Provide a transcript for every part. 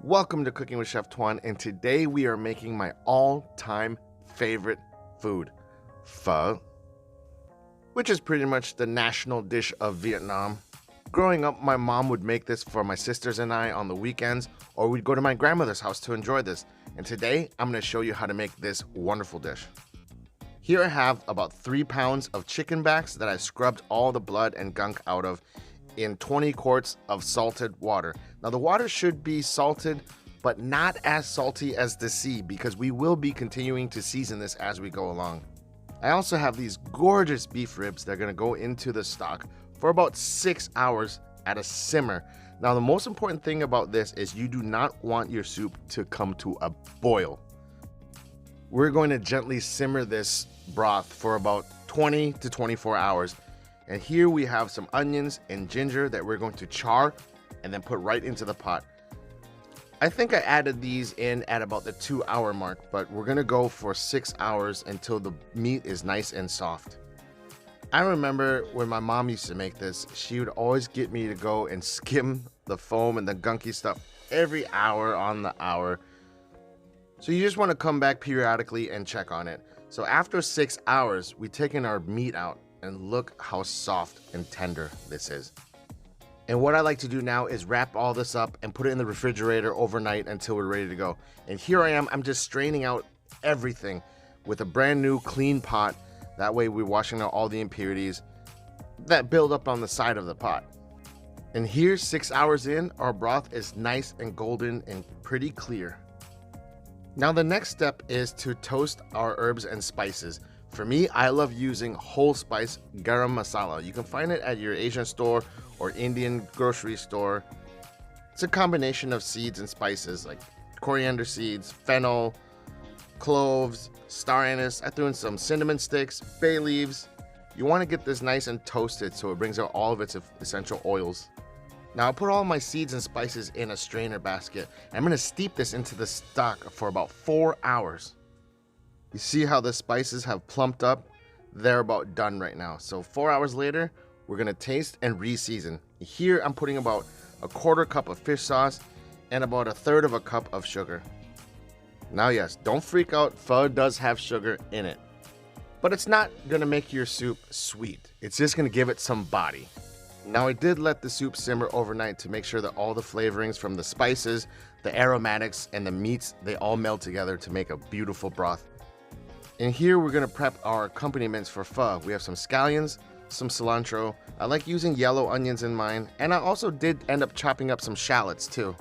Welcome to Cooking with Chef Tuan, and today we are making my all-time favorite food, pho, which is pretty much the national dish of Vietnam. Growing up, my mom would make this for my sisters and I on the weekends, or we'd go to my grandmother's house to enjoy this. And today, I'm going to show you how to make this wonderful dish. Here I have about 3 pounds of chicken backs that I scrubbed all the blood and gunk out of in 20 quarts of salted water. Now the water should be salted, but not as salty as the sea, because we will be continuing to season this as we go along. I also have these gorgeous beef ribs that are gonna go into the stock for about 6 hours at a simmer. Now the most important thing about this is you do not want your soup to come to a boil. We're going to gently simmer this broth for about 20 to 24 hours. And here we have some onions and ginger that we're going to char and then put right into the pot. I think I added these in at about the 2-hour mark, but we're gonna go for 6 hours until the meat is nice and soft. I remember when my mom used to make this, she would always get me to go and skim the foam and the gunky stuff every hour on the hour. So you just wanna come back periodically and check on it. So after 6 hours, we've taken our meat out. And look how soft and tender this is. And what I like to do now is wrap all this up and put it in the refrigerator overnight until we're ready to go. And here I am, I'm just straining out everything with a brand new clean pot. That way we're washing out all the impurities that build up on the side of the pot. And here, 6 hours in, our broth is nice and golden and pretty clear. Now the next step is to toast our herbs and spices. For me, I love using whole spice garam masala. You can find it at your Asian store or Indian grocery store. It's a combination of seeds and spices like coriander seeds, fennel, cloves, star anise. I threw in some cinnamon sticks, bay leaves. You want to get this nice and toasted so it brings out all of its essential oils. Now I'll put all my seeds and spices in a strainer basket. I'm going to steep this into the stock for about 4 hours. You see how the spices have plumped up? They're about done right now. So 4 hours later, we're gonna taste and re-season. Here I'm putting about a 1/4 cup of fish sauce and about 1/3 of a cup of sugar. Now yes, don't freak out, pho does have sugar in it. But it's not gonna make your soup sweet. It's just gonna give it some body. Now I did let the soup simmer overnight to make sure that all the flavorings from the spices, the aromatics, and the meats, they all meld together to make a beautiful broth. And here we're gonna prep our accompaniments for pho. We have some scallions, some cilantro. I like using yellow onions in mine, and I also did end up chopping up some shallots too.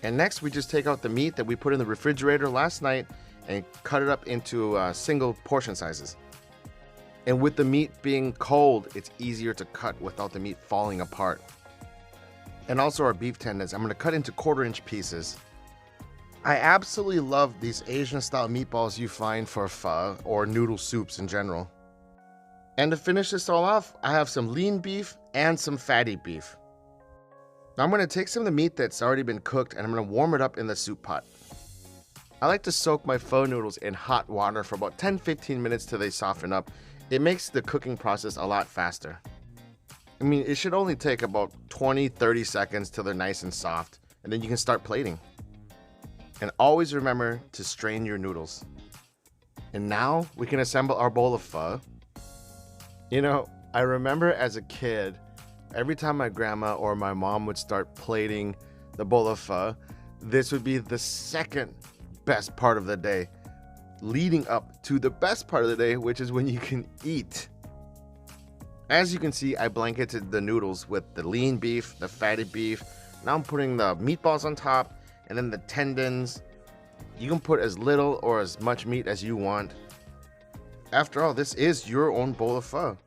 And next we just take out the meat that we put in the refrigerator last night and cut it up into single portion sizes. And with the meat being cold, it's easier to cut without the meat falling apart. And also our beef tendons, I'm gonna cut into 1/4-inch pieces. I absolutely love these Asian style meatballs you find for pho or noodle soups in general. And to finish this all off, I have some lean beef and some fatty beef. Now I'm going to take some of the meat that's already been cooked and I'm going to warm it up in the soup pot. I like to soak my pho noodles in hot water for about 10-15 minutes till they soften up. It makes the cooking process a lot faster. I mean, it should only take about 20-30 seconds till they're nice and soft, and then you can start plating. And always remember to strain your noodles. And now we can assemble our bowl of pho. You know, I remember as a kid, every time my grandma or my mom would start plating the bowl of pho, this would be the second best part of the day, leading up to the best part of the day, which is when you can eat. As you can see, I blanketed the noodles with the lean beef, the fatty beef. Now I'm putting the meatballs on top, and then the tendons. You can put as little or as much meat as you want. After all, this is your own bowl of pho.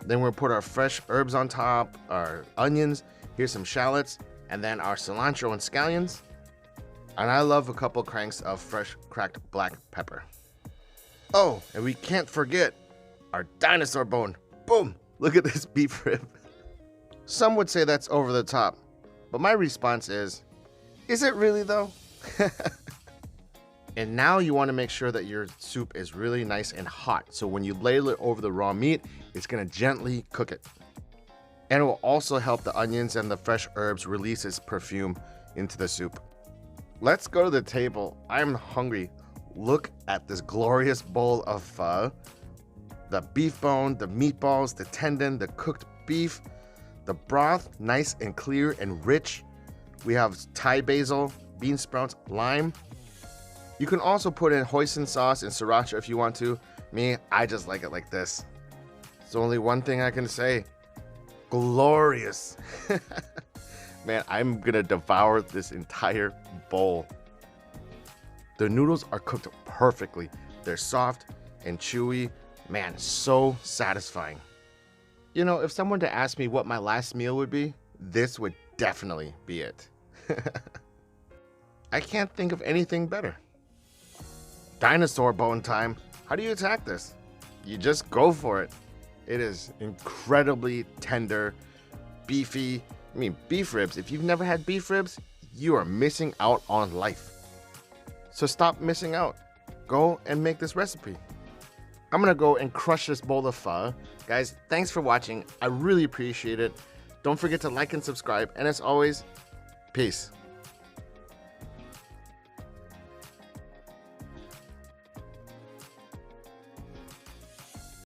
Then we'll put our fresh herbs on top, our onions, here's some shallots, and then our cilantro and scallions. And I love a couple cranks of fresh cracked black pepper. Oh, and we can't forget our dinosaur bone. Boom! Look at this beef rib. Some would say that's over the top, but my response is it really though? And now you want to make sure that your soup is really nice and hot. So when you ladle it over the raw meat, it's going to gently cook it. And it will also help the onions and the fresh herbs release its perfume. into the soup. Let's go to the table. I'm hungry. Look at this glorious bowl of pho. The beef bone, the meatballs, the tendon, the cooked beef, the broth, nice and clear and rich. We have Thai basil, bean sprouts, lime. You can also put in hoisin sauce and sriracha if you want to. Me, I just like it like this. It's only one thing I can say. Glorious. Man, I'm gonna devour this entire bowl. The noodles are cooked perfectly. They're soft and chewy. Man, so satisfying. You know, if someone to ask me what my last meal would be, this would definitely be it. I can't think of anything better. Dinosaur bone time. How do you attack this? You just go for it. It is incredibly tender, beefy. I mean, beef ribs. If you've never had beef ribs, you are missing out on life. So stop missing out. Go and make this recipe. I'm gonna go and crush this bowl of pho. Guys, thanks for watching. I really appreciate it. Don't forget to like and subscribe. And as always, peace.